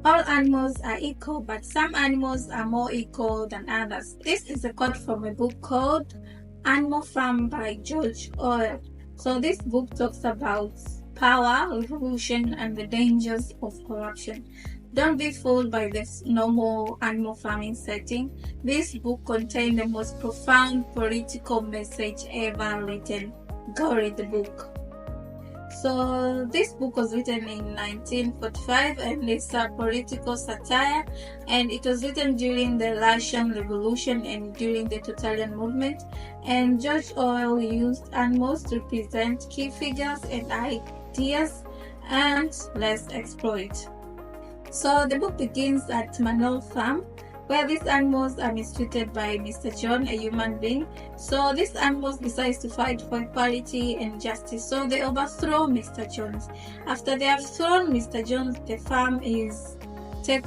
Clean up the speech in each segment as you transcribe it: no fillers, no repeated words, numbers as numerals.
All animals are equal, but some animals are more equal than others. This is a quote from a book called Animal Farm by George Orwell. So this book talks about power, revolution, and the dangers of corruption. Don't be fooled by this normal animal farming setting. This book contains the most profound political message ever written. Go read the book. So this book was written in 1945 and it's a political satire, and it was written during the Russian Revolution and during the totalitarian movement, and George Orwell used animals to represent key figures and ideas, and let's explore it. So the book begins at Manol Farm, where these animals are mistreated by Mr. John, a human being. So these animals decide to fight for equality and justice. So they overthrow Mr. Jones. After they have thrown Mr. Jones, the farm is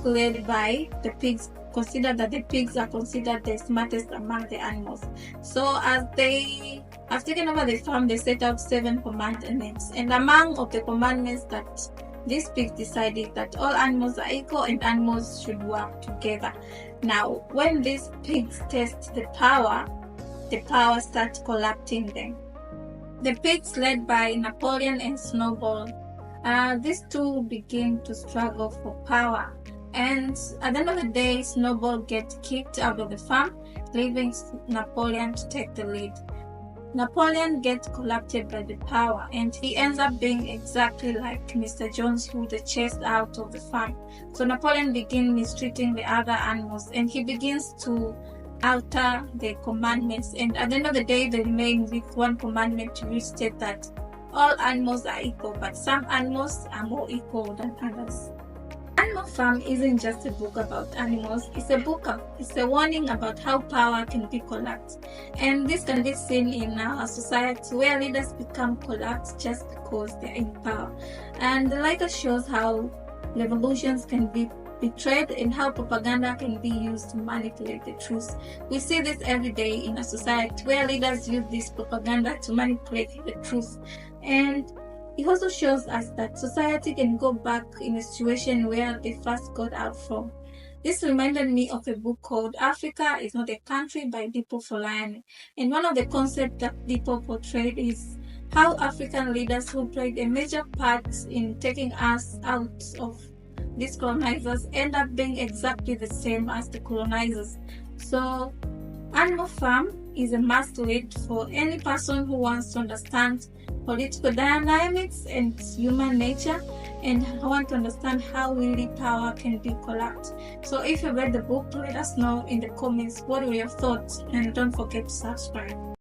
led by the pigs. Consider that the pigs are considered the smartest among the animals. So as they have taken over the farm, they set out 7 commandments. And among of the commandments that these pigs decided that all animals are equal and animals should work together. Now, when these pigs test the power starts collapsing them. The pigs, led by Napoleon and Snowball, these two begin to struggle for power. And at the end of the day, Snowball gets kicked out of the farm, leaving Napoleon to take the lead. Napoleon gets corrupted by the power, and he ends up being exactly like Mr. Jones, who they chased out of the farm. So Napoleon begins mistreating the other animals, and he begins to alter the commandments. And at the end of the day, they remain with one commandment, which states that all animals are equal, but some animals are more equal than others. Animal Farm isn't just a book about animals, it's a warning about how power can be corrupt. And this can be seen in our society where leaders become corrupt just because they're in power. And the writer shows how revolutions can be betrayed and how propaganda can be used to manipulate the truth. We see this every day in a society where leaders use this propaganda to manipulate the truth. And it also shows us that society can go back in a situation where they first got out from. This reminded me of a book called Africa is Not a Country by Dipo Folayane. And one of the concepts that Dipo portrayed is how African leaders who played a major part in taking us out of these colonizers end up being exactly the same as the colonizers. So Animal Farm is a must read for any person who wants to understand political dynamics and human nature, and want to understand how really power can be corrupt. So if you read the book, let us know in the comments what were your thoughts, and don't forget to subscribe.